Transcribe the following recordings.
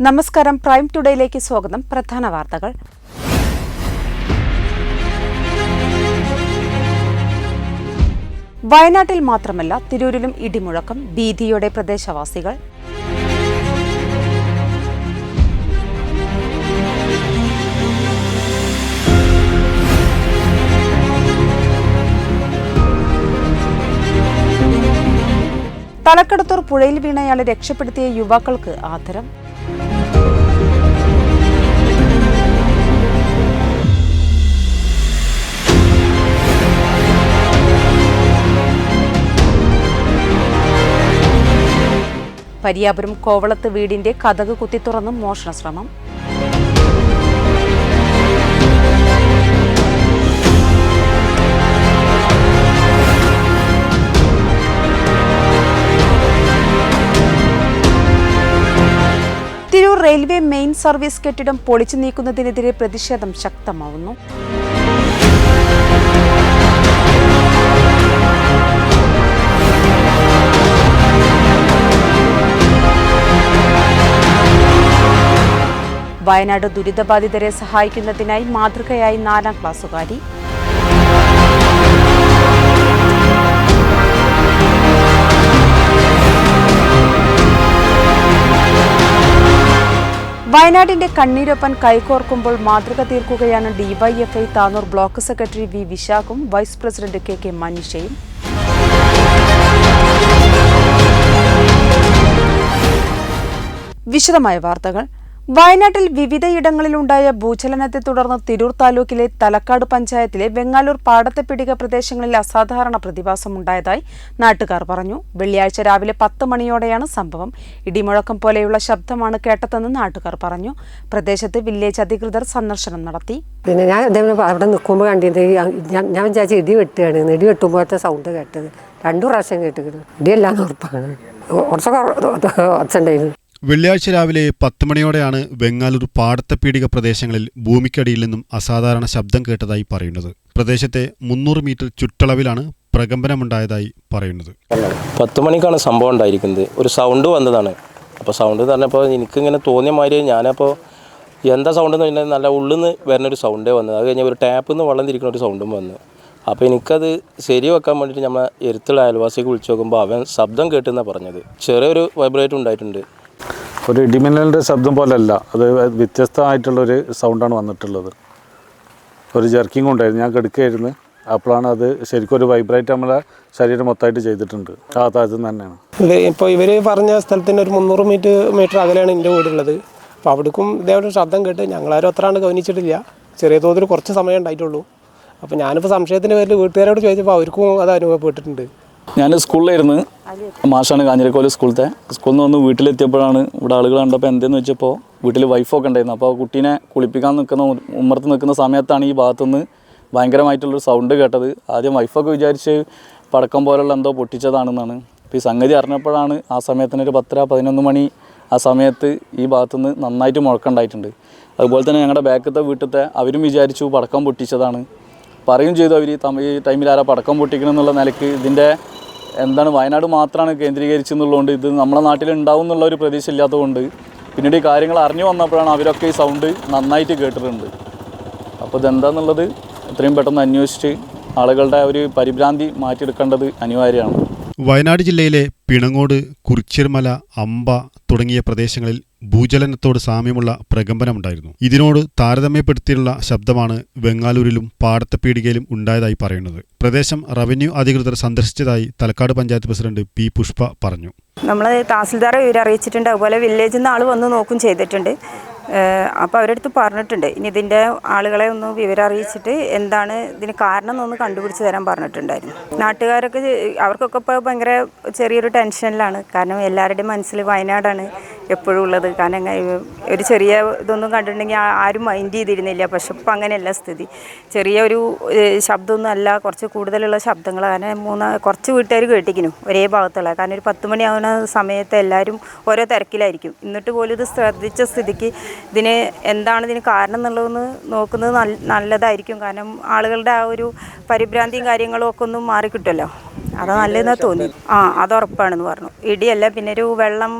നമസ്കാരം, പ്രൈം ടുഡേയിലേക്ക് സ്വാഗതം. പ്രധാന വാർത്തകൾ. വയനാട്ടിൽ മാത്രമല്ല തിരൂരിലും ഇടിമുഴക്കം, ഭീതിയോടെ പ്രദേശവാസികൾ. തലക്കടത്തൂർ പുഴയിൽ വീണയാളെ രക്ഷപ്പെടുത്തിയ യുവാക്കൾക്ക് ആദരം. പരിയാപുരം കോവളത്ത് വീടിന്റെ കതക് കുത്തിത്തുറന്ന് മോഷണ ശ്രമം. തിരൂർ റെയിൽവേ മെയിൻ സർവീസ് കെട്ടിടം പൊളിച്ചു നീക്കുന്നതിനെതിരെ പ്രതിഷേധം ശക്തമാവുന്നു. വയനാട് ദുരിതബാധിതരെ സഹായിക്കുന്നതിനായി മാതൃകയായി 4ാം ക്ലാസ്സുകാരി. വയനാടിന്റെ കണ്ണീരൊപ്പൻ കൈകോർക്കുമ്പോൾ മാതൃക തീർക്കുകയാണ് DYFI Tanur block secretary V വിശാഖും വൈസ് പ്രസിഡന്റ് കെ മനീഷയും. വിശദമായ വാർത്തകൾ. വയനാട്ടിൽ വിവിധയിടങ്ങളിലുണ്ടായ ഭൂചലനത്തെ തുടർന്ന് തിരൂർ താലൂക്കിലെ തലക്കാട് പഞ്ചായത്തിലെ വെങ്ങാലൂർ പാടത്തെപ്പിടിക പ്രദേശങ്ങളിൽ അസാധാരണ പ്രതിഭാസമുണ്ടായതായി നാട്ടുകാർ പറഞ്ഞു. വെള്ളിയാഴ്ച രാവിലെ 10 മണിയോടെയാണ് സംഭവം. ഇടിമുഴക്കം പോലെയുള്ള ശബ്ദമാണ് കേട്ടതെന്ന് നാട്ടുകാർ പറഞ്ഞു. പ്രദേശത്ത് വില്ലേജ് അധികൃതർ സന്ദർശനം നടത്തി. പിന്നെ ഞാൻ അവിടെ നിൽക്കുമ്പോൾ കണ്ടിട്ട് ഞാൻ വിചാരിച്ച ഇടി വെട്ടുകയാണ്. ഇടി വെട്ടുമ്പോഴത്തെ സൗണ്ട് കേട്ടത് 2 പ്രാവശ്യം കേട്ടിട്ടുണ്ട്. ഇടിയല്ലാന്ന് ഉറപ്പാണ്. കുറച്ചൊക്കെ ഒച്ചണ്ടായിരുന്നു. വെള്ളിയാഴ്ച രാവിലെ 10 മണിയോടെയാണ് വെങ്ങാലൂർ പാടത്തെപ്പീടിക പ്രദേശങ്ങളിൽ ഭൂമിക്കടിയിൽ നിന്നും അസാധാരണ ശബ്ദം കേട്ടതായി പറയുന്നത്. പ്രദേശത്തെ 300 മീറ്റർ ചുറ്റളവിലാണ് പ്രകമ്പനമുണ്ടായതായി പറയുന്നത്. 10 മണിക്കാണ് സംഭവം ഉണ്ടായിരിക്കുന്നത്. ഒരു സൗണ്ട് വന്നതാണ്. അപ്പോൾ സൗണ്ട് എന്ന് പറഞ്ഞപ്പോൾ എനിക്കിങ്ങനെ തോന്നിയ മാതിരി ഞാനപ്പോൾ എന്താ സൗണ്ട് എന്ന് പറഞ്ഞാൽ നല്ല ഉള്ളിൽ നിന്ന് വരുന്നൊരു സൗണ്ടേ വന്നത്. അത് കഴിഞ്ഞാൽ ഒരു ടാപ്പിൽ നിന്ന് വെള്ളം തിരിക്കുന്ന ഒരു സൗണ്ടും വന്നു. അപ്പോൾ എനിക്കത് ശരി വെക്കാൻ വേണ്ടിയിട്ട് നമ്മൾ എരുത്തുള്ള അയൽവാസിക്ക് വിളിച്ചു നോക്കുമ്പോൾ അവൻ ശബ്ദം കേട്ടെന്നാണ് പറഞ്ഞത്. ചെറിയൊരു വൈബ്രേറ്റ് ഉണ്ടായിട്ടുണ്ട്. ഒരു ഇടിമിന്നലിൻ്റെ ശബ്ദം പോലെയല്ല, അത് വ്യത്യസ്തമായിട്ടുള്ളൊരു സൗണ്ടാണ് വന്നിട്ടുള്ളത്. ഒരു ജർക്കിങ് ഉണ്ടായിരുന്നു. ഞാൻ കിടക്കുകയായിരുന്നു. അപ്പോഴാണ് അത് ശരിക്കും ഒരു വൈബ്രേറ്റ് നമ്മളെ ശരീരം മൊത്തമായിട്ട് ചെയ്തിട്ടുണ്ട്. ആ താഴത്തു നിന്ന് തന്നെയാണ്. ഇപ്പോൾ ഇവർ പറഞ്ഞ സ്ഥലത്തിൻ്റെ ഒരു 300 മീറ്റർ അകലെയാണ് എൻ്റെ വീടുള്ളത്. അപ്പോൾ അവിടേക്കും ഇതേപോലെ ശബ്ദം കേട്ട് ഞങ്ങളാരും അത്രയാണ് ഗവനിച്ചിട്ടില്ല. ചെറിയ തോതിൽ കുറച്ച് സമയം ഉണ്ടായിട്ടുള്ളൂ. അപ്പോൾ ഞാനിപ്പോൾ സംശയത്തിൻ്റെ പേരിൽ വീട്ടുകാരോട് ചോദിച്ചപ്പോൾ അവർക്കും അത് അനുഭവപ്പെട്ടിട്ടുണ്ട്. ഞാൻ സ്കൂളിലായിരുന്നു. മാഷാണ് കാഞ്ഞിരക്കോല് സ്കൂളിൽ നിന്ന് വന്ന് വീട്ടിലെത്തിയപ്പോഴാണ് ഇവിടെ ആളുകൾ കണ്ടപ്പോൾ എന്തെന്ന് വെച്ചപ്പോൾ വീട്ടിൽ വൈഫൊക്കെ ഉണ്ടായിരുന്നു. അപ്പോൾ കുട്ടീനെ കുളിപ്പിക്കാൻ ഉമ്മർത്ത് നിൽക്കുന്ന സമയത്താണ് ഈ ഭാഗത്തുനിന്ന് ഭയങ്കരമായിട്ടുള്ളൊരു സൗണ്ട് കേട്ടത്. ആദ്യം വൈഫൊക്കെ വിചാരിച്ച് പടക്കം പോലുള്ള എന്തോ പൊട്ടിച്ചതാണെന്നാണ്. അപ്പോൾ ഈ സംഗതി അറിഞ്ഞപ്പോഴാണ് ആ സമയത്തിന് ഒരു 10-11 മണി ആ സമയത്ത് ഈ ഭാഗത്തുനിന്ന് നന്നായിട്ട് മുഴക്കമുണ്ടായിട്ടുണ്ട്. അതുപോലെ തന്നെ ഞങ്ങളുടെ ബാക്കത്തെ വീട്ടിലത്തെ അവരും വിചാരിച്ചു പടക്കം പൊട്ടിച്ചതാണ്. പറയും ചെയ്തു അവർ ഈ ടൈമിൽ ആരാ പടക്കം പൊട്ടിക്കണം എന്നുള്ള നിലയ്ക്ക്. ഇതിൻ്റെ എന്താണ് വയനാട് മാത്രമാണ് കേന്ദ്രീകരിച്ചെന്നുള്ളതുകൊണ്ട് ഇത് നമ്മുടെ നാട്ടിൽ ഉണ്ടാവും എന്നുള്ള ഒരു പ്രതീക്ഷ ഇല്ലാത്തതുകൊണ്ട് പിന്നീട് ഈ കാര്യങ്ങൾ അറിഞ്ഞു വന്നപ്പോഴാണ് അവരൊക്കെ ഈ സൗണ്ട് നന്നായിട്ട് കേട്ടിട്ടുണ്ട്. അപ്പോൾ ഇതെന്താണെന്നുള്ളത് എത്രയും പെട്ടെന്ന് അന്വേഷിച്ച് ആളുകളുടെ ഒരു പരിഭ്രാന്തി മാറ്റിയെടുക്കേണ്ടത് അനിവാര്യമാണ്. വയനാട് ജില്ലയിലെ പിണങ്ങോട്, കുറിച്യർമല, അമ്പ തുടങ്ങിയ പ്രദേശങ്ങളിൽ ഭൂചലനത്തോട് സാമ്യമുള്ള പ്രകമ്പനമുണ്ടായിരുന്നു. ഇതിനോട് താരതമ്യപ്പെടുത്തിയുള്ള ശബ്ദമാണ് വെങ്ങാലൂരിലും പാടത്തെപ്പീടികയിലും ഉണ്ടായതായി പറയുന്നത്. പ്രദേശം റവന്യൂ അധികൃതർ സന്ദർശിച്ചതായി തലക്കാട് പഞ്ചായത്ത് പ്രസിഡന്റ് പി പുഷ്പ പറഞ്ഞു. നമ്മൾ തഹസിൽദാരെ വിവരറിയിച്ചിട്ടുണ്ട്. അതുപോലെ വില്ലേജിൽ നിന്ന് ആൾ വന്ന് നോക്കും ചെയ്തിട്ടുണ്ട്. അപ്പോൾ അവരടുത്ത് പറഞ്ഞിട്ടുണ്ട് ഇനി ഇതിൻ്റെ ആളുകളെ ഒന്ന് വിവരം അറിയിച്ചിട്ട് എന്താണ് ഇതിന് കാരണം എന്നൊന്ന് കണ്ടുപിടിച്ച് തരാൻ പറഞ്ഞിട്ടുണ്ടായിരുന്നു. നാട്ടുകാരൊക്കെ അവർക്കൊക്കെ ഇപ്പോൾ ഭയങ്കര ചെറിയൊരു ടെൻഷനിലാണ്. കാരണം എല്ലാവരുടെയും മനസ്സിൽ വയനാടാണ്. എപ്പോഴും ഉള്ളത്. കാരണം ഒരു ചെറിയ ഇതൊന്നും കണ്ടിട്ടുണ്ടെങ്കിൽ ആരും മൈൻഡ് ചെയ്തിരുന്നില്ല. പക്ഷെ ഇപ്പം അങ്ങനെയല്ല സ്ഥിതി. ചെറിയൊരു ശബ്ദമൊന്നും അല്ല, കുറച്ച് കൂടുതലുള്ള ശബ്ദങ്ങൾ. കാരണം കുറച്ച് വീട്ടുകാർ കേട്ടിരിക്കുന്നു ഒരേ ഭാഗത്തുള്ള. കാരണം ഒരു 10 മണിയാവുന്ന സമയത്ത് എല്ലാവരും ഓരോ തിരക്കിലായിരിക്കും. എന്നിട്ട് പോലും ഇത് ശ്രദ്ധിച്ച സ്ഥിതിക്ക് എന്താണ് ഇതിന് കാരണം എന്നുള്ളതെന്ന് നോക്കുന്നത് നല്ലതായിരിക്കും. കാരണം ആളുകളുടെ ആ ഒരു പരിഭ്രാന്തിയും കാര്യങ്ങളും ഒക്കെ ഒന്നും മാറിക്കിട്ടുമല്ലോ. അത് നല്ലതെന്നാണ് തോന്നി. അത് ഉറപ്പാണെന്ന് പറഞ്ഞു. ഇടിയല്ല, പിന്നെ ഒരു വെള്ളം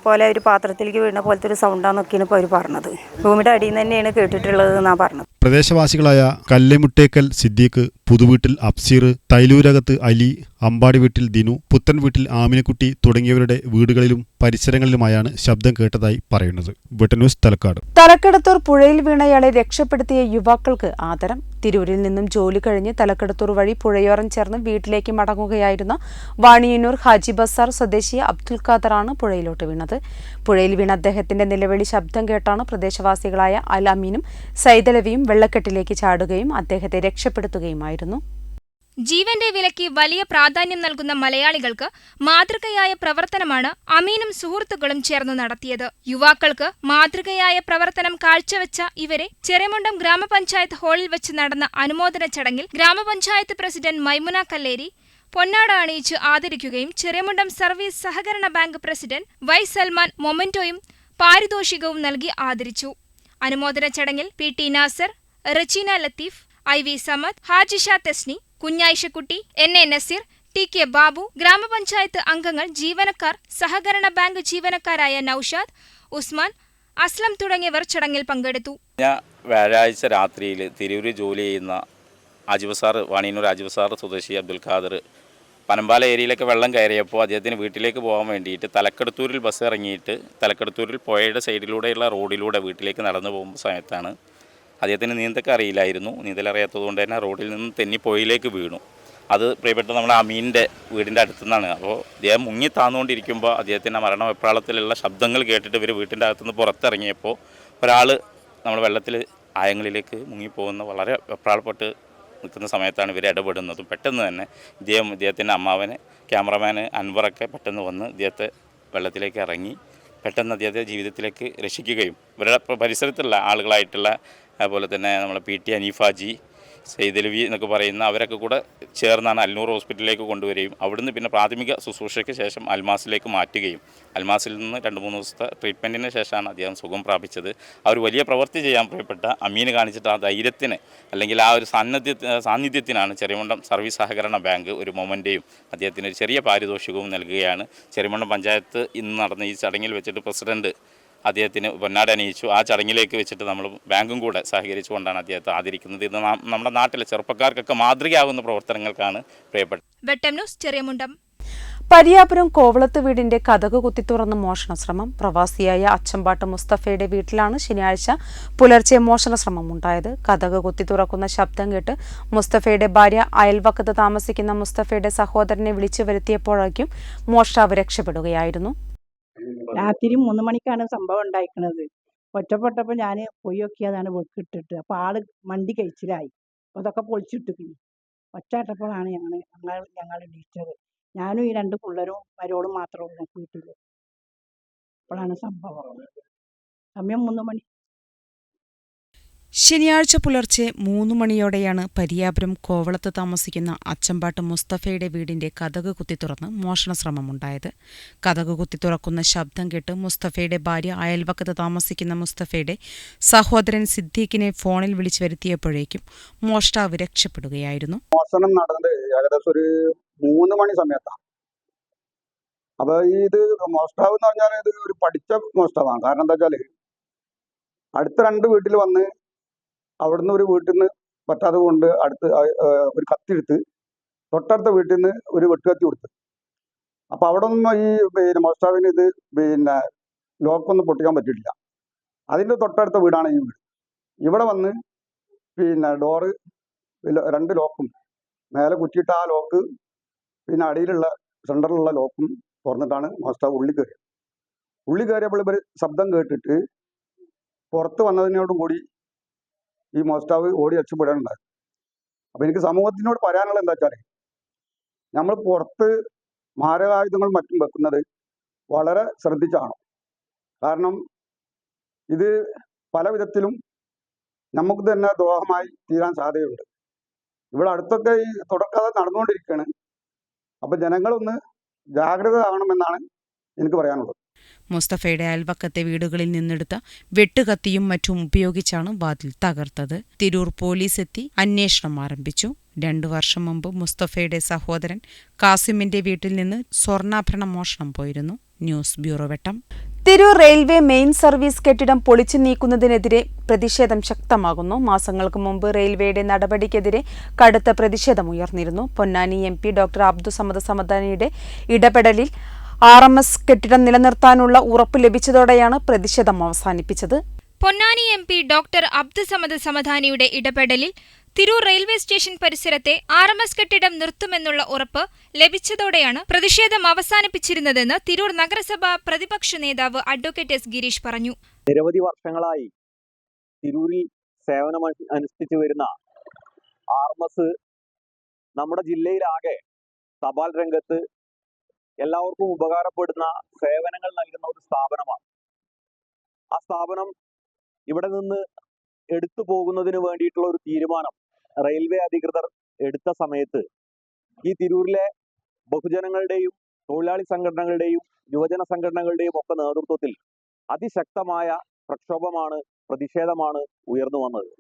പോലെ ഒരു പാത്രത്തിലേക്ക് വീണ പോലത്തെ ഒരു സൗണ്ടാന്നൊക്കെയാണ് ഇപ്പോൾ അവർ പറഞ്ഞത്. ഭൂമിയുടെ അടിയിൽ നിന്ന് തന്നെയാണ് കേട്ടിട്ടുള്ളത് എന്നാണ് പറഞ്ഞത്. പ്രദേശവാസികളായ കല്ലേമുട്ടേക്കൽ സിദ്ദീഖ്, പുതുവീട്ടിൽ അബ്സീർ, തൈലൂരകത്ത് അലി, അമ്പാടി വീട്ടിൽ ദിനു, പുത്തൻ വീട്ടിൽ ആമിനക്കുട്ടി തുടങ്ങിയവരുടെ വീടുകളിലും പരിസരങ്ങളിലുമായാണ് ശബ്ദം കേട്ടതായി പറയുന്നത്. വെട്ടൻ ന്യൂസ്, തലക്കാട്. തലക്കെടുത്തൂർ പുഴയിൽ വീണയാളെ രക്ഷപ്പെടുത്തിയ യുവാക്കൾക്ക് ആദരം. തിരൂരിൽ നിന്നും ജോലി കഴിഞ്ഞ് തലക്കെടുത്തൂർ വഴി പുഴയോരം ചേർന്ന് വീട്ടിലേക്ക് മടങ്ങുകയായിരുന്ന വാണിയന്നൂർ ഹാജി ബസാർ സ്വദേശി അബ്ദുൽ ഖാദറാണ് പുഴയിലോട്ട് വീണത്. പുഴയിൽ വീണ അദ്ദേഹത്തിന്റെ നിലവിളി ശബ്ദം കേട്ടാണ് പ്രദേശവാസികളായ അലാമീനും സൈദലവിയും വെള്ളക്കെട്ടിലേക്ക് ചാടുകയും അദ്ദേഹത്തെ രക്ഷപ്പെടുത്തുകയുമായിരുന്നു. ജീവന്റെ വിലയ്ക്ക് വലിയ പ്രാധാന്യം നൽകുന്ന മലയാളികൾക്ക് മാതൃകയായ പ്രവർത്തനമാണ് അമീനും സുഹൃത്തുക്കളും ചേർന്ന് നടത്തിയത്. യുവാക്കൾക്ക് മാതൃകയായ പ്രവർത്തനം കാഴ്ചവെച്ച ഇവരെ ചെറിയമുണ്ടം ഗ്രാമപഞ്ചായത്ത് ഹാളിൽ വെച്ച് നടന്ന അനുമോദന ചടങ്ങിൽ ഗ്രാമപഞ്ചായത്ത് പ്രസിഡന്റ് മൈമുന കല്ലേരി പൊന്നാട അണിയിച്ച് ആദരിക്കുകയും ചെറിയമുണ്ടം സർവീസ് സഹകരണ ബാങ്ക് പ്രസിഡന്റ് വൈ സൽമാൻ മൊമെന്റോയും പാരിതോഷികവും നൽകി ആദരിച്ചു. അനുമോദന ചടങ്ങിൽ PT Nasar, Regina Latheef, IV Samad, Hajisha Thesni, Kunhayishakutty, NA Naseer, TK Babu, ഗ്രാമപഞ്ചായത്ത് അംഗങ്ങൾ, ജീവനക്കാർ, സഹകരണ ബാങ്ക് ജീവനക്കാരായ നൌഷാദ്, ഉസ്മാൻ, അസ്ലം തുടങ്ങിയവർ ചടങ്ങിൽ പങ്കെടുത്തു. വ്യാഴാഴ്ച രാത്രിയിൽ തിരൂർ ജോലി ചെയ്യുന്ന വാണിയന്നൂർ ആജിബസാർ സ്വദേശി അബ്ദുൽ ഖാദർ പനമ്പാല ഏരിയയിലൊക്കെ വെള്ളം കയറിയപ്പോൾ അദ്ദേഹത്തിന് വീട്ടിലേക്ക് പോകാൻ വേണ്ടിയിട്ട് തലക്കെടുത്തൂരിൽ ബസ് ഇറങ്ങിയിട്ട് തലക്കെടുത്തൂരിൽ പുഴയുടെ സൈഡിലൂടെയുള്ള റോഡിലൂടെ വീട്ടിലേക്ക് നടന്നു പോകുമ്പോൾ സമയത്താണ് അദ്ദേഹത്തിന് നീന്തലൊക്കെ അറിയില്ലായിരുന്നു. നീന്തലറിയാത്തതുകൊണ്ട് തന്നെ റോഡിൽ നിന്ന് തെന്നി പുഴയിലേക്ക് വീണു. അത് പ്രിയപ്പെട്ട നമ്മുടെ അമീൻ്റെ വീടിൻ്റെ അടുത്തു നിന്നാണ്. അപ്പോൾ അദ്ദേഹം മുങ്ങി താന്നുകൊണ്ടിരിക്കുമ്പോൾ അദ്ദേഹത്തിൻ്റെ മരണവെപ്രാളത്തിലുള്ള ശബ്ദങ്ങൾ കേട്ടിട്ട് ഇവർ വീട്ടിൻ്റെ അകത്തുനിന്ന് പുറത്തിറങ്ങിയപ്പോൾ ഒരാൾ നമ്മൾ വെള്ളത്തിൽ ആയങ്ങളിലേക്ക് മുങ്ങിപ്പോകുന്ന വളരെ വെപ്രാളപ്പെട്ട് നിൽക്കുന്ന സമയത്താണ് ഇവർ ഇടപെടുന്നതും. പെട്ടെന്ന് തന്നെ ഇദ്ദേഹത്തിൻ്റെ അമ്മാവന്, ക്യാമറമാന് അൻവറൊക്കെ പെട്ടെന്ന് വന്ന് ഇദ്ദേഹത്തെ വെള്ളത്തിലേക്ക് ഇറങ്ങി പെട്ടെന്ന് അദ്ദേഹത്തെ ജീവിതത്തിലേക്ക് രക്ഷിക്കുകയും ഇവരുടെ പരിസരത്തുള്ള ആളുകളായിട്ടുള്ള അതുപോലെ തന്നെ നമ്മളെ PT അനീഫാജി, സൈദലവി എന്നൊക്കെ പറയുന്ന അവരൊക്കെ കൂടെ ചേർന്നാണ് അൽനൂർ ഹോസ്പിറ്റലിലേക്ക് കൊണ്ടുവരികയും അവിടുന്ന് പിന്നെ പ്രാഥമിക ശുശ്രൂഷയ്ക്ക് ശേഷം അൽമാസിലേക്ക് മാറ്റുകയും അൽമാസിൽ നിന്ന് 2-3 ദിവസത്തെ ട്രീറ്റ്മെൻറ്റിന് ശേഷമാണ് അദ്ദേഹം സുഖം പ്രാപിച്ചത്. ആ ഒരു വലിയ പ്രവൃത്തി ചെയ്യാൻ പ്രിയപ്പെട്ട അമീന് കാണിച്ചിട്ട് ആ ധൈര്യത്തിന് അല്ലെങ്കിൽ ആ ഒരു സാന്നിധ്യത്തിനാണ് ചെറിയമുണ്ടം സർവീസ് സഹകരണ ബാങ്ക് ഒരു മൊമെൻ്റെയും അദ്ദേഹത്തിന് ഒരു ചെറിയ പാരിതോഷികവും നൽകുകയാണ്. ചെറിയമുണ്ടം പഞ്ചായത്ത് ഇന്ന് നടന്ന ഈ ചടങ്ങിൽ വെച്ചിട്ട് പ്രസിഡന്റ് അദ്ദേഹത്തിന് പൊന്നാട അണിയിച്ചു. ആ ചടങ്ങിലേക്ക് വെച്ചിട്ട് നമ്മൾ ബാങ്കും കൂടെ സഹകരിച്ചുകൊണ്ടാണ് അദ്ദേഹത്തെ ആദരിക്കുന്നത്. ഇത് നമ്മുടെ നാട്ടിലെ ചെറുപ്പക്കാർക്കൊക്കെ മാതൃകയാകുന്ന പ്രവർത്തനങ്ങൾക്കാണ് പ്രിയപ്പെട്ടത്. വെട്ടം ന്യൂസ്, ചെറിയമുണ്ടം. പരിയാപുരം കോവളത്ത് വീടിന്റെ കതക് കുത്തിത്തുറന്ന് മോഷണശ്രമം. പ്രവാസിയായ അച്ചമ്പാട്ട് മുസ്തഫയുടെ വീട്ടിലാണ് ശനിയാഴ്ച പുലർച്ചെ മോഷണശ്രമം ഉണ്ടായത്. കതക് കുത്തിത്തുറക്കുന്ന ശബ്ദം കേട്ട് മുസ്തഫയുടെ ഭാര്യ അയൽവക്കത്ത് താമസിക്കുന്ന മുസ്തഫയുടെ സഹോദരനെ വിളിച്ചു വരുത്തിയപ്പോഴേക്കും മോഷ്ടാവ് രക്ഷപ്പെടുകയായിരുന്നു. രാത്രി 3 മണിക്കാണ് സംഭവം ഉണ്ടായിരിക്കുന്നത്. ഒറ്റപ്പെട്ടപ്പോൾ ഞാൻ പോയി നോക്കിയതാണ് വെക്കിട്ടിട്ട്. അപ്പോൾ ആള് മണ്ടി കഴിച്ചിലായി. അപ്പോൾ അതൊക്കെ പൊളിച്ചിട്ടിരിക്കുന്നു. ഒറ്റപ്പെട്ടപ്പോഴാണ് ഞങ്ങൾ എണീറ്റത്. ഞാനും ഈ 2 പിള്ളേരും മരോളും മാത്രമേ ഉള്ളൂ വീട്ടിൽ. അപ്പോഴാണ് സംഭവം. സമയം 3 മണി. ശനിയാഴ്ച പുലർച്ചെ 3 മണിയോടെയാണ് പരിയാപുരം കോവളത്ത് താമസിക്കുന്ന അച്ചമ്പാട്ട് മുസ്തഫയുടെ വീടിന്റെ കതക് കുത്തിത്തുറന്ന് മോഷണശ്രമമുണ്ടായത്. കതക് കുത്തിത്തുറക്കുന്ന ശബ്ദം കേട്ട് മുസ്തഫയുടെ ഭാര്യ അയൽവക്കത്ത് താമസിക്കുന്ന മുസ്തഫയുടെ സഹോദരൻ സിദ്ദീഖിനെ ഫോണിൽ വിളിച്ചു വരുത്തിയപ്പോഴേക്കും മോഷ്ടാവ് രക്ഷപ്പെടുകയായിരുന്നു. മോഷണം നടന്നത് ഏകദേശം ഒരു 3 മണി സമയത്താണ്. അപ്പൊ ഇത് മോഷ്ടാവ് എന്ന് പറഞ്ഞാൽ ഇത് ഒരു പഠിച്ച മോഷ്ടാവാണ്. കാരണം എന്താ വെച്ചാല് അടുത്ത 2 വീട്ടിൽ വന്ന് അവിടുന്ന് ഒരു വീട്ടിൽ നിന്ന് പറ്റാതെ കൊണ്ട് അടുത്ത് ഒരു കത്തിയെടുത്ത് തൊട്ടടുത്ത വീട്ടിൽ നിന്ന് ഒരു വെട്ടുകത്തി കൊടുത്ത്. അപ്പൊ അവിടെ നിന്നും ഈ മോഷ്ടാവിന് ഇത് ലോക്കൊന്നും പൊട്ടിക്കാൻ പറ്റിയിട്ടില്ല. അതിൻ്റെ തൊട്ടടുത്ത വീടാണ് ഈ വീട്. ഇവിടെ വന്ന് ഡോറ് 2 ലോക്കും മേലെ കുറ്റിയിട്ട ആ ലോക്ക് അടിയിലുള്ള സെൻറ്ററിലുള്ള ലോക്കും തുറന്നിട്ടാണ് മോഷ്ടാവ് ഉള്ളി കയറിയപ്പോൾ ഇവർ ശബ്ദം കേട്ടിട്ട് പുറത്ത് വന്നതിനോടുകൂടി ഈ മോഷ്ടാവ് ഓടി രക്ഷപ്പെടാനുണ്ടായി. അപ്പം എനിക്ക് സമൂഹത്തിനോട് പറയാനുള്ളത് എന്താ വെച്ചാൽ നമ്മൾ പുറത്ത് മാരകായുധങ്ങൾ മറ്റും വെക്കുന്നത് വളരെ ശ്രദ്ധിച്ചാണ്. കാരണം ഇത് പല വിധത്തിലും നമുക്ക് തന്നെ ദ്രോഹമായി തീരാൻ സാധ്യതയുണ്ട്. ഇവിടെ അടുത്തൊക്കെ ഈ തുടർക്കഥ നടന്നുകൊണ്ടിരിക്കുകയാണ്. അപ്പം ജനങ്ങളൊന്ന് ജാഗ്രത ആവണമെന്നാണ് എനിക്ക് പറയാനുള്ളത്. മുസ്തഫയുടെ അയൽവക്കത്തെ വീടുകളിൽ നിന്നെടുത്ത വെട്ടുകത്തിയും മറ്റും ഉപയോഗിച്ചാണ് വാതിൽ തകർത്തത്. തിരൂർ പോലീസ് എത്തി അന്വേഷണം ആരംഭിച്ചു. 2 വർഷം മുമ്പ് മുസ്തഫയുടെ സഹോദരൻ കാസിമിന്റെ വീട്ടിൽ നിന്ന് സ്വർണ്ണാഭരണം മോഷണം പോയിരുന്നു. ന്യൂസ് ബ്യൂറോ വെട്ടം. തിരൂർ റെയിൽവേ മെയിൻ സർവീസ് കെട്ടിടം പൊളിച്ചു നീക്കുന്നതിനെതിരെ പ്രതിഷേധം ശക്തമാകുന്നു. മാസങ്ങൾക്ക് മുമ്പ് റെയിൽവേയുടെ നടപടിക്കെതിരെ കടുത്ത പ്രതിഷേധമുയർന്നിരുന്നു. പൊന്നാനി MP ഡോക്ടർ അബ്ദുസമദ് സമദാനിയുടെ ഇടപെടലിൽ RMS കെട്ടിടം നിലനിർത്താനുള്ള ഉറപ്പ് ലഭിച്ചതോടെയാണ് പ്രതിഷേധം അവസാനിപ്പിച്ചത്. പൊന്നാനി MP ഡോക്ടർ അബ്ദുസമദ് സമദാനിയുടെ ഇടപെടലിൽ തിരൂർ റെയിൽവേ സ്റ്റേഷൻ പരിസരത്തെ RMS കെട്ടിടം നിർത്തുമെന്നുള്ള ഉറപ്പ് ലഭിച്ചതോടെയാണ് പ്രതിഷേധം അവസാനിപ്പിച്ചിരുന്നതെന്ന് തിരൂർ നഗരസഭ പ്രതിപക്ഷ നേതാവ് അഡ്വക്കേറ്റ് S. ഗിരീഷ് പറഞ്ഞു. നിരവധി വർഷങ്ങളായി തിരൂരിൽ സേവനം അനുഷ്ഠിച്ചു വരുന്ന RMS നമ്മുടെ ജില്ലയിലാകെ തപാൽ രംഗത്ത് എല്ലാവർക്കും ഉപകാരപ്പെടുന്ന സേവനങ്ങൾ നൽകുന്ന ഒരു സ്ഥാപനമാണ്. ആ സ്ഥാപനം ഇവിടെ നിന്ന് എടുത്തു പോകുന്നതിന് വേണ്ടിയിട്ടുള്ള ഒരു തീരുമാനം റെയിൽവേ അധികൃതർ എടുത്ത സമയത്ത് ഈ തിരൂരിലെ ബഹുജനങ്ങളുടെയും തൊഴിലാളി സംഘടനകളുടെയും യുവജന സംഘടനകളുടെയും ഒക്കെ നേതൃത്വത്തിൽ അതിശക്തമായ പ്രക്ഷോഭമാണ്, പ്രതിഷേധമാണ് ഉയർന്നു വന്നത്.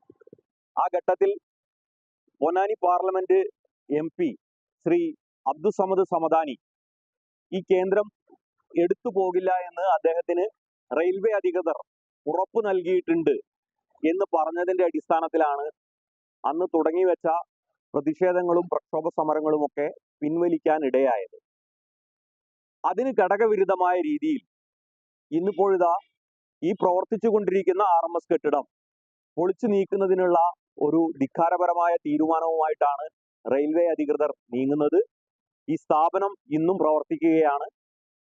ആ ഘട്ടത്തിൽ പൊന്നാനി പാർലമെന്റ് MP ശ്രീ അബ്ദുസമദ് സമദാനി ഈ കേന്ദ്രം എടുത്തു പോകില്ല എന്ന് അദ്ദേഹത്തിന് റെയിൽവേ അധികൃതർ ഉറപ്പ് നൽകിയിട്ടുണ്ട് എന്ന് പറഞ്ഞതിന്റെ അടിസ്ഥാനത്തിലാണ് അന്ന് തുടങ്ങിവെച്ച പ്രതിഷേധങ്ങളും പ്രക്ഷോഭ സമരങ്ങളുമൊക്കെ പിൻവലിക്കാൻ ഇടയായത്. അതിന് ഘടകവിരുദ്ധമായ രീതിയിൽ ഇന്നിപ്പോഴിതാ ഈ പ്രവർത്തിച്ചു കൊണ്ടിരിക്കുന്ന RMS കെട്ടിടം പൊളിച്ചു നീക്കുന്നതിനുള്ള ഒരു ധിക്കാരപരമായ തീരുമാനവുമായിട്ടാണ് റെയിൽവേ അധികൃതർ നീങ്ങുന്നത്. ഈ സ്ഥാപനം ഇന്നും പ്രവർത്തിക്കുകയാണ്.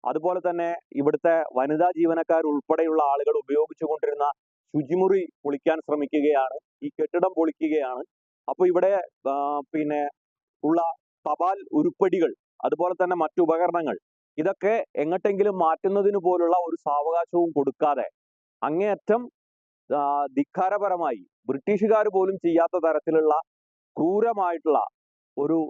അതുപോലെ തന്നെ ഇവിടുത്തെ വനിതാ ജീവനക്കാർ ഉൾപ്പെടെയുള്ള ആളുകൾ ഉപയോഗിച്ചുകൊണ്ടിരുന്ന ശുചിമുറി പൊളിക്കാൻ ശ്രമിക്കുകയാണ്, ഈ കെട്ടിടം പൊളിക്കുകയാണ്. അപ്പോൾ ഇവിടെ ഉള്ള തപാൽ ഉരുപ്പടികൾ, അതുപോലെ തന്നെ മറ്റു ഉപകരണങ്ങൾ, ഇതൊക്കെ എങ്ങോട്ടെങ്കിലും മാറ്റുന്നതിന് പോലുള്ള ഒരു സാവകാശവും കൊടുക്കാതെ അങ്ങേയറ്റം ധിക്കാരപരമായി ബ്രിട്ടീഷുകാർ പോലും ചെയ്യാത്ത തരത്തിലുള്ള ക്രൂരമായിട്ടുള്ള ഒരു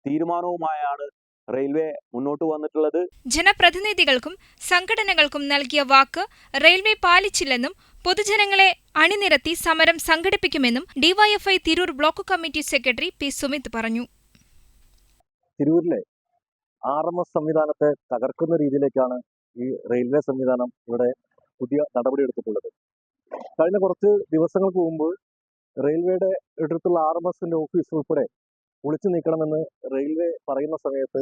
തീരുമാനവുമായാണ് റെയിൽവേ മുന്നോട്ട് വന്നിട്ടുള്ളത്. ജനപ്രതിനിധികൾക്കും സംഘടനകൾക്കും നൽകിയ വാക്ക് റെയിൽവേ പാലിച്ചില്ലെന്നും പൊതുജനങ്ങളെ അണിനിരത്തി സമരം സംഘടിപ്പിക്കുമെന്നും DYFI Tirur block committee secretary P. Sumit പറഞ്ഞു. തിരൂരിലെ RMS സംവിധാനത്തെ തകർക്കുന്ന രീതിയിലേക്കാണ് ഈ റെയിൽവേ സംവിധാനം ഇവിടെ പുതിയ നടപടിയെടുത്തിട്ടുള്ളത്. കഴിഞ്ഞ കുറച്ച് ദിവസങ്ങൾക്ക് മുമ്പ് റെയിൽവേയുടെ അടുത്തുള്ള RMSന്റെ ഓഫീസ് ഉൾപ്പെടെ പൊളിച്ചു നീക്കണമെന്ന് റെയിൽവേ പറയുന്ന സമയത്ത്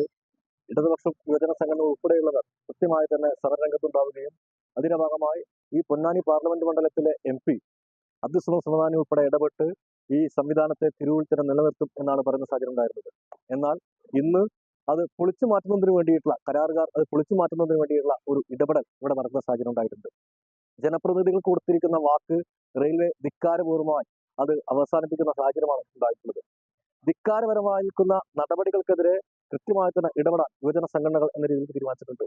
ഇടതുപക്ഷം യുവജന സംഘടന ഉൾപ്പെടെയുള്ളവർ കൃത്യമായി തന്നെ സമരരംഗത്തുണ്ടാവുകയും അതിന്റെ ഭാഗമായി ഈ പൊന്നാനി പാർലമെന്റ് മണ്ഡലത്തിലെ MP അബ്ദുസമദ് സമദാനി ഉൾപ്പെടെ ഇടപെട്ട് ഈ സംവിധാനത്തെ തിരൂരിൽ തന്നെ നിലനിർത്തും എന്നാണ് പറയുന്ന സാഹചര്യം ഉണ്ടായിരുന്നത്. എന്നാൽ ഇന്ന് അത് പൊളിച്ചു മാറ്റുന്നതിന് വേണ്ടിയിട്ടുള്ള കരാറുകാർ അത് പൊളിച്ചു മാറ്റുന്നതിന് വേണ്ടിയിട്ടുള്ള ഒരു ഇടപെടൽ ഇവിടെ നടക്കുന്ന സാഹചര്യം ഉണ്ടായിട്ടുണ്ട്. ജനപ്രതിനിധികൾക്ക് കൊടുത്തിരിക്കുന്ന വാക്ക് റെയിൽവേ ധിക്കാരപൂർവ്വമായി അത് അവസാനിപ്പിക്കുന്ന സാഹചര്യമാണ് ഉണ്ടായിട്ടുള്ളത്. ധിക്കാരപരമായിരിക്കുന്ന നടപടികൾക്കെതിരെ കൃത്യമായി തന്നെ ഇടപെടാൻ യുവജന സംഘടനകൾ എന്ന രീതിയിൽ തീരുമാനിച്ചിട്ടുണ്ട്.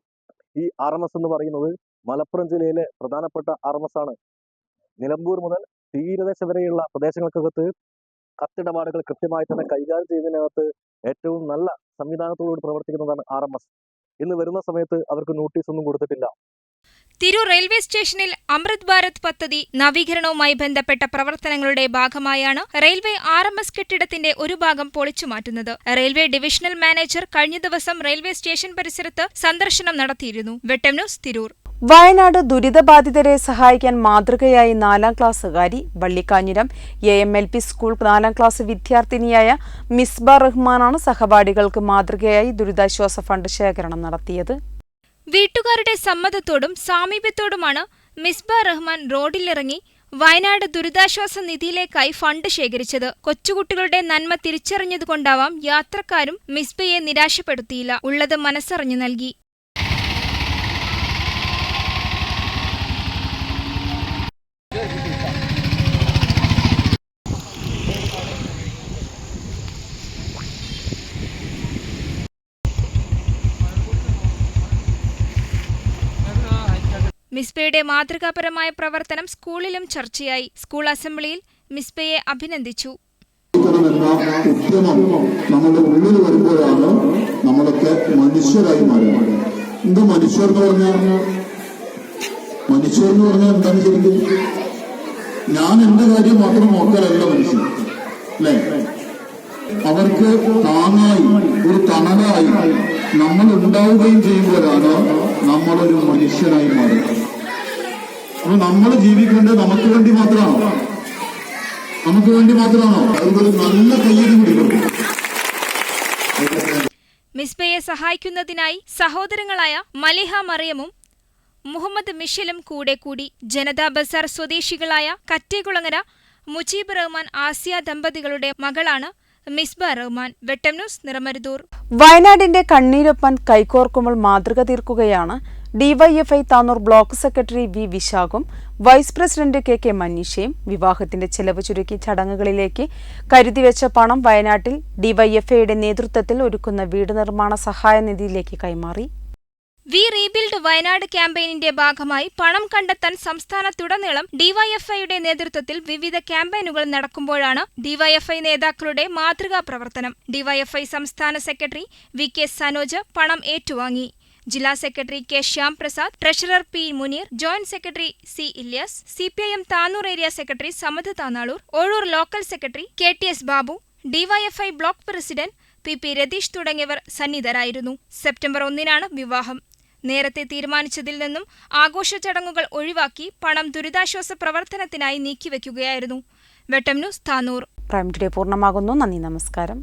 ഈ RMS എന്ന് പറയുന്നത് മലപ്പുറം ജില്ലയിലെ പ്രധാനപ്പെട്ട RMS ആണ്. നിലമ്പൂർ മുതൽ തീരദേശം വരെയുള്ള പ്രദേശങ്ങൾക്കകത്ത് കത്തിടപാടുകൾ കൃത്യമായി തന്നെ കൈകാര്യം ചെയ്യുന്നതിനകത്ത് ഏറ്റവും നല്ല സംവിധാനത്തോടുകൂടി പ്രവർത്തിക്കുന്നതാണ് RMS. ഇന്ന് വരുന്ന സമയത്ത് അവർക്ക് നോട്ടീസ് ഒന്നും കൊടുത്തിട്ടില്ല. തിരൂർ റെയിൽവേ സ്റ്റേഷനിൽ അമൃത് ഭാരത് പദ്ധതി നവീകരണവുമായി ബന്ധപ്പെട്ട പ്രവർത്തനങ്ങളുടെ ഭാഗമായാണ് റെയിൽവേ RMS കെട്ടിടത്തിന്റെ ഒരു ഭാഗം പൊളിച്ചു മാറ്റുന്നത്. റെയിൽവേ ഡിവിഷണൽ മാനേജർ കഴിഞ്ഞ ദിവസം റെയിൽവേ സ്റ്റേഷൻ പരിസരത്ത് സന്ദർശനം നടത്തിയിരുന്നു. വെട്ടം ന്യൂസ്, തിരൂർ. വയനാട് ദുരിതബാധിതരെ സഹായിക്കാൻ മാതൃകയായി 4ാം ക്ലാസ്സുകാരി. വള്ളിക്കാഞ്ഞിരം AMLP സ്കൂൾ 4ാം ക്ലാസ് വിദ്യാർത്ഥിനിയായ മിസ്ബ റഹ്മാനാണ് സഹപാഠികൾക്ക് മാതൃകയായി ദുരിതാശ്വാസ ഫണ്ട് ശേഖരണം നടത്തിയത്. വീട്ടുകാരുടെ സമ്മതത്തോടും സാമീപ്യത്തോടുമാണ് മിസ്ബ റഹ്മാൻ റോഡിലിറങ്ങി വയനാട് ദുരിതാശ്വാസ നിധിയിലേക്കായി ഫണ്ട് ശേഖരിച്ചത്. കൊച്ചുകുട്ടികളുടെ നന്മ തിരിച്ചറിഞ്ഞതുകൊണ്ടാവാം യാത്രക്കാരും മിസ്ബയെ നിരാശപ്പെടുത്തിയില്ല. ഉള്ളത് മനസ്സറിഞ്ഞു നൽകി. മിസ്ബയുടെ മാതൃകാപരമായ പ്രവർത്തനം സ്കൂളിലും ചർച്ചയായി. സ്കൂൾ അസംബ്ലിയിൽ മിസ്ബയെ അഭിനന്ദിച്ചു. നമ്മുടെ ഉള്ളിൽ വരുമ്പോഴാണ് നമ്മളൊക്കെ മനുഷ്യരായി മാറുന്നത്. എന്താ മനുഷ്യർ എന്ന് പറഞ്ഞാൽ എന്താണ് ശരിക്കും? ഞാൻ എന്റെ കാര്യം മാത്രം നോക്കാനല്ല മനുഷ്യൻ, അല്ലേ? അവർക്ക് താങ്ങായി ഒരു തണലായി നമ്മൾ ഉണ്ടാവുകയും ചെയ്യുമ്പോഴാണ് നമ്മളൊരു മനുഷ്യനായി മാറുന്നത്. അപ്പൊ നമ്മൾ ജീവിക്കേണ്ടത് നമുക്ക് വേണ്ടി മാത്രമാണോ? അതുപോലെ നല്ല കയ്യടി കൊടുക്കണം. മിസ്ബയെ സഹായിക്കുന്നതിനായി സഹോദരങ്ങളായ മലിഹ മറിയമും മുഹമ്മദ് മിഷലും കൂടെ കൂടി. ജനതാ ബസാർ സ്വദേശികളായ കറ്റേകുളങ്ങര മുജീബ് റഹ്മാൻ ആസിയ ദമ്പതികളുടെ മകളാണ് മിസ്ബ റഹ്മാൻ. വെട്ടം ന്യൂസ്, നിറമരുതൂർ. വയനാടിന്റെ കണ്ണീരൊപ്പാൻ കൈകോർക്കുമ്പോൾ മാതൃക തീർക്കുകയാണ് DYFI Tanur block secretary V വിശാഖും വൈസ് പ്രസിഡന്റ് കെ മനീഷയും. വിവാഹത്തിന്റെ ചെലവ് ചുരുക്കി ചടങ്ങുകളിലേക്ക് കരുതിവെച്ച പണം വയനാട്ടിൽ ഡിവൈഎഫ്ഐയുടെ നേതൃത്വത്തിൽ ഒരുക്കുന്ന വീട് നിർമ്മാണ സഹായ നിധിയിലേക്ക് കൈമാറി. വി റീബിൽഡ് വയനാട് ക്യാമ്പയിനിന്റെ ഭാഗമായി പണം കണ്ടെത്താൻ സംസ്ഥാനത്തുടനീളം ഡിവൈഎഫ്ഐയുടെ നേതൃത്വത്തിൽ വിവിധ ക്യാമ്പയിനുകൾ നടക്കുമ്പോഴാണ് ഡിവൈഎഫ്ഐ നേതാക്കളുടെ മാതൃകാ പ്രവർത്തനം. ഡിവൈഎഫ്ഐ സംസ്ഥാന സെക്രട്ടറി വി കെ സനോജ് പണം ഏറ്റുവാങ്ങി. ജില്ലാ secretary K Shyam Prasad, treasurer P Muneer, joint secretary C Ilyas, CPIM Tanur area secretary Samad Thanalur, Ozhur local secretary K T S Babu, DYFI block president P Ratheesh തുടങ്ങിയവർ സന്നിധരായിരുന്നു. സെപ്റ്റംബർ 1-നാണ് വിവാഹം. നേരത്തെ തീരുമാനിച്ചതിൽ നിന്നും ആഘോഷ ചടങ്ങുകൾ ഒഴിവാക്കി പണം ദുരിതാശ്വാസ പ്രവർത്തനത്തിനായി നീക്കിവെക്കുകയായിരുന്നു. വെട്ടം ന്യൂസ്, താനൂർ. പ്രൈം ടുഡേ പൂർണ്ണമാകുന്നു. നന്ദി, നമസ്കാരം.